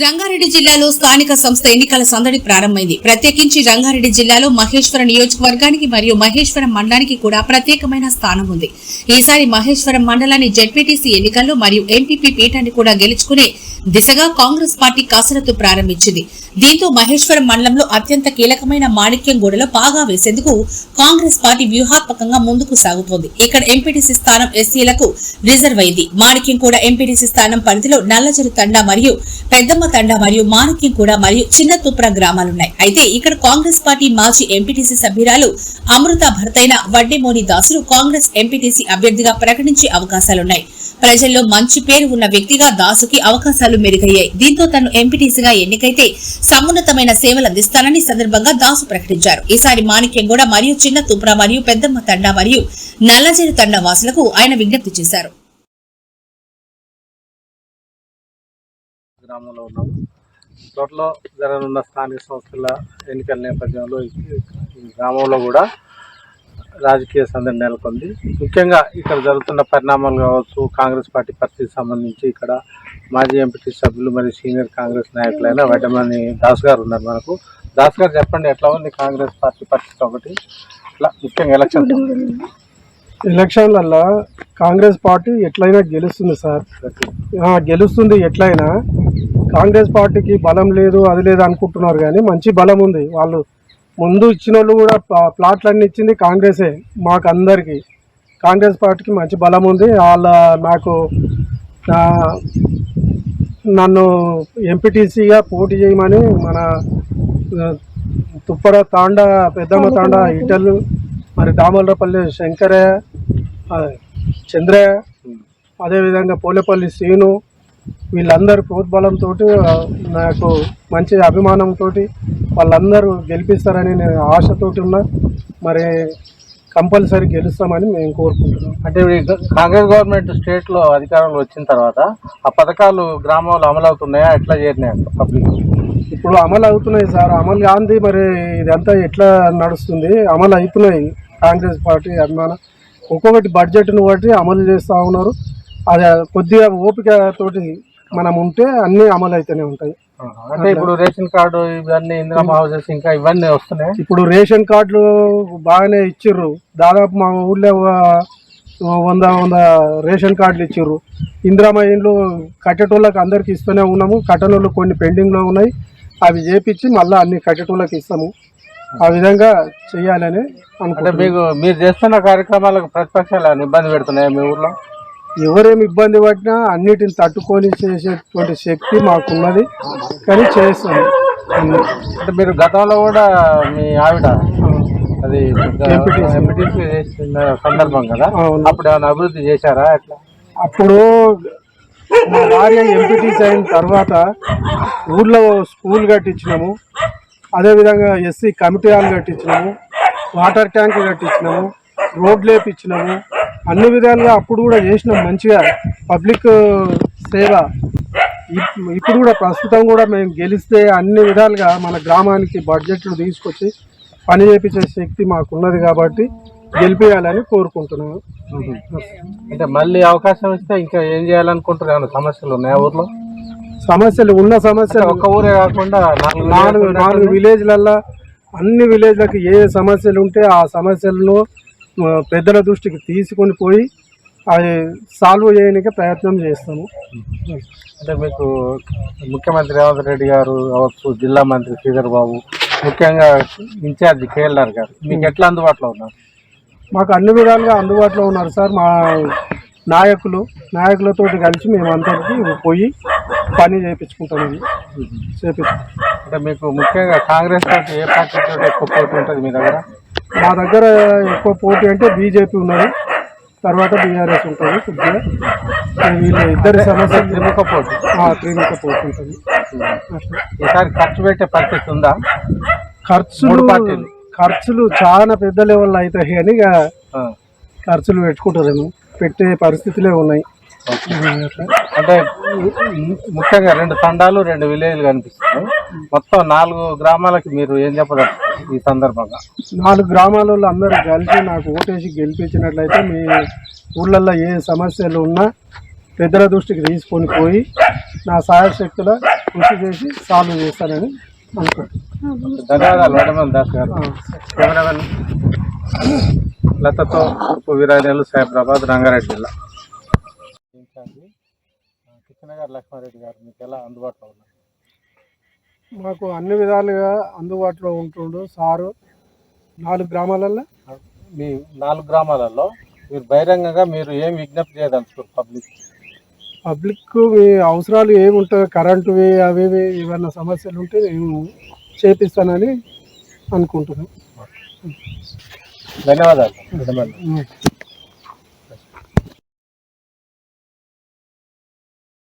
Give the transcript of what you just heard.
రంగారెడ్డి జిల్లాలో స్థానిక సంస్థ ఎన్నికల సందడి ప్రారంభమైంది. ప్రత్యేకించి రంగారెడ్డి జిల్లాలో మహేశ్వరం నియోజకవర్గానికి మరియు మహేశ్వరం మండలానికి కూడా ప్రత్యేకమైన స్థానం ఉంది. ఈసారి మహేశ్వరం మండలాన్ని జెడ్పీటీసీ ఎన్నికల్లో మరియు ఎంపీపీ పీఠాన్ని కూడా గెలుచుకునే దిశగా కాంగ్రెస్ పార్టీ కసరత్తు ప్రారంభించింది. దీంతో మహేశ్వరం మండలంలో అత్యంత కీలకమైన మాణిక్యం గూడలో పాగా వేసేందుకు కాంగ్రెస్ పార్టీ వ్యూహాత్మకంగా ముందుకు సాగుతోంది. ఇక్కడ ఎంపీటీసీ స్థానం ఎస్సీలకు రిజర్వ్ అయింది. మాణిక్యం కూడా ఎంపీటీసీ స్థానం పరిధిలో నల్లచెరు తండా మరియు పెద్దమ్మ తండా మరియు మాణిక్యం కూడా మరియు చిన్న తుప్ర గ్రామాలున్నాయి. అయితే ఇక్కడ కాంగ్రెస్ పార్టీ మాజీ ఎంపీటీసీ సభ్యురాలు అమృత భర్తైన వడ్డేమోని దాసులు కాంగ్రెస్ ఎంపీటీసీ అభ్యర్థిగా ప్రకటించే అవకాశాలున్నాయి. ప్రజల్లో మంచి పేరు ఉన్న వ్యక్తిగా దాసుకి అవకాశాలు మెరుగయ్యాయి. దీంతో తను ఎంపీటీసీగా ఎన్నికైతే సమున్నతమైన సేవలు అందిస్తానని సందర్భంగా దాసు ప్రకటించారు. ఈసారి మాణిక్యంగూడ మరియు చిన్న తుప్ర మరియు పెద్దమ్మ తండా మరియు నల్లజేరు తండా వాసులకు ఆయన విజ్ఞప్తి చేశారు. గ్రామంలో ఉన్నాము. త్వరలో జరగనున్న స్థానిక సంస్థల ఎన్నికల నేపథ్యంలో ఈ గ్రామంలో కూడా రాజకీయ సందడి నెలకొంది. ముఖ్యంగా ఇక్కడ జరుగుతున్న పరిణామాలు కావచ్చు, కాంగ్రెస్ పార్టీ పరిస్థితికి సంబంధించి ఇక్కడ మాజీ ఎంపీ సభ్యులు మరియు సీనియర్ కాంగ్రెస్ నాయకులైన వడ్డేమోని దాస్ గారు ఉన్నారు. మనకు దాస్ గారు చెప్పండి, ఎట్లా ఉంది కాంగ్రెస్ పార్టీ పరిస్థితి? ఒకటి ఇట్లా ముఖ్యంగా ఎలక్షన్లలో కాంగ్రెస్ పార్టీ ఎట్లయినా గెలుస్తుంది సార్, గెలుస్తుంది. ఎట్లయినా కాంగ్రెస్ పార్టీకి బలం లేదు, అది లేదు అనుకుంటున్నారు, కానీ మంచి బలం ఉంది. వాళ్ళు ముందు ఇచ్చిన వాళ్ళు కూడా ప్లాట్లన్నీ ఇచ్చింది కాంగ్రెసే. మాకు అందరికీ కాంగ్రెస్ పార్టీకి మంచి బలం ఉంది. నన్ను ఎంపీటీసీగా పోటీ చేయమని మన తుప్పర తాండా, పెద్దమ్మ తాండా, ఇటలు, మరి దామలరపల్లి శంకరయ్య, చంద్రయ్య, అదేవిధంగా పోలేపల్లి శ్రీను, వీళ్ళందరూ ప్రోద్బలంతో, నాకు మంచి అభిమానంతో వాళ్ళందరూ గెలిపిస్తారని నేను ఆశతోటి ఉన్నా. మరి కంపల్సరీ గెలుస్తామని మేము కోరుకుంటున్నాం. అంటే కాంగ్రెస్ గవర్నమెంట్ స్టేట్లో అధికారంలో వచ్చిన తర్వాత ఆ పథకాలు గ్రామంలో అమలు అవుతున్నాయా, ఎట్లా చేరినాయి పబ్లిక్? ఇప్పుడు అమలు అవుతున్నాయి సార్. అమలు కాంది మరి ఇదంతా ఎట్లా నడుస్తుంది? అమలు అవుతున్నాయి. కాంగ్రెస్ పార్టీ అభిమానం ఒక్కొక్కటి బడ్జెట్ను బట్టి అమలు చేస్తూ ఉన్నారు. అది కొద్దిగా ఓపిక తోటి మనం ఉంటే అన్నీ అమలు అయితేనే ఉంటాయి. అంటే ఇప్పుడు రేషన్ కార్డు ఇవన్నీ, ఇందిరమ్మ హౌసెస్ ఇంకా ఇవన్నీ వస్తున్నాయి. ఇప్పుడు రేషన్ కార్డులు బాగానే ఇచ్చిర్రు. దాదాపు మా ఊళ్ళో 100 రేషన్ కార్డులు ఇచ్చిర్రు. ఇందిరమ్మ ఇండ్లు కట్టేటోళ్ళకి అందరికి ఇస్తూనే ఉన్నాము. కట్టనోళ్ళు కొన్ని పెండింగ్లో ఉన్నాయి, అవి చేపించి మళ్ళీ అన్ని కట్టేటోళ్ళకి ఇస్తాము. ఆ విధంగా చేయాలని అంటే మీరు చేస్తున్న కార్యక్రమాలకు ప్రతిపక్షాలు ఇబ్బంది పెడుతున్నాయి మీ ఊర్లో? ఎవరేమి ఇబ్బంది పడినా అన్నిటిని తట్టుకొని చేసేటువంటి శక్తి మాకున్నది, కానీ చేస్తాము. అంటే మీరు గతంలో కూడా మీ ఆవిడ అది ఎంపీటీసీ చేసిన సందర్భం కదా, అప్పుడు ఏమైనా అభివృద్ధి చేశారా? ఎట్లా? అప్పుడు మా భార్య ఎంపీటీసీ అయిన తర్వాత ఊళ్ళో స్కూల్ కట్టించినాము, అదేవిధంగా ఎస్సీ కమిటీ హాల్ కట్టించినాము, వాటర్ ట్యాంక్ కట్టించినాము, రోడ్లు వేపించినాము. అన్ని విధాలుగా అప్పుడు కూడా చేసినాం మంచిగా పబ్లిక్ సేవ. ఇప్పుడు కూడా ప్రస్తుతం కూడా మేము గెలిస్తే అన్ని విధాలుగా మన గ్రామానికి బడ్జెట్లు తీసుకొచ్చి పని చేపించే శక్తి మాకున్నది కాబట్టి గెలిపేయాలని కోరుకుంటున్నాను. అంటే మళ్ళీ అవకాశం ఇస్తే ఇంకా ఏం చేయాలనుకుంటున్నారు? సమస్యలు ఉన్నాయా ఊర్లో? సమస్యలు ఒక్క ఊరే కాకుండా 4 విలేజ్లల్లో అన్ని విలేజ్లకు ఏ సమస్యలు ఉంటే ఆ సమస్యలను పెద్దల దృష్టికి తీసుకొని పోయి అవి సాల్వ్ చేయడానికి ప్రయత్నం చేస్తాము. అంటే మీకు ముఖ్యమంత్రి రేవంత్ రెడ్డి గారు కావచ్చు, జిల్లా మంత్రి శ్రీధర్ బాబు, ముఖ్యంగా ఇన్ఛార్జి కేఎల్ఆర్ గారు మీకు ఎట్లా అందుబాటులో ఉన్నారు? మాకు అన్ని విధాలుగా అందుబాటులో ఉన్నారు సార్. మా నాయకులతో కలిసి మేమందరికీ పోయి పని చేయించుకుంటామని అంటే మీకు ముఖ్యంగా కాంగ్రెస్ పార్టీ ఏ పార్టీ ఎక్కువ పోటీ ఉంటుంది మీ దగ్గర? మా దగ్గర ఎక్కువ పోటీ అంటే బీజేపీ ఉన్నది, తర్వాత బీఆర్ఎస్ ఉంటుంది. కొద్దిగా వీళ్ళ ఇద్దరి సమస్య త్రిముఖ పోటీ ఉంటుంది. ఈసారి ఖర్చు పెట్టే పరిస్థితి ఉందా? ఖర్చులు చాలా పెద్ద లెవెల్లో అవుతాయి, కానీ ఖర్చులు పెట్టుకుంటారేమో, పెట్టే పరిస్థితులే ఉన్నాయి. అంటే ముఖ్యంగా 2 తండాలు 2 విలేజ్లు కనిపిస్తున్నాయి. మొత్తం 4 గ్రామాలకి మీరు ఏం చెప్పగలరు ఈ సందర్భంగా? 4 గ్రామాల అందరూ కలిసి నాకు ఓటేసి గెలిపించినట్లయితే మీ ఊళ్ళల్లో ఏ సమస్యలు ఉన్నా పెద్దల దృష్టికి తీసుకొని పోయి నా సాయశక్తుల కృషి చేసి సాల్వ్ చేస్తానని అనుకుంటున్నాను. ధన్యవాదాలు వడమల్ దాస్ గారు. కెమెరామెన్ లతతో వీరాజేలు, సైబరాబాద్, రంగారెడ్డి జిల్లా. కిషన్ గారు లక్ష్మారెడ్డి గారు మీకు ఎలా అందుబాటులో ఉన్నారు? మాకు అన్ని విధాలుగా అందుబాటులో ఉంటుండు సారు. 4 గ్రామాలలో మీ 4 గ్రామాలలో మీరు బహిరంగంగా మీరు ఏం విజ్ఞప్తి చేయదలుచుకోరు పబ్లిక్ మీ అవసరాలు ఏముంటాయో కరెంటువి అవి ఏమైనా సమస్యలు ఉంటే నేను చేపిస్తానని అనుకుంటున్నాను. ధన్యవాదాలు.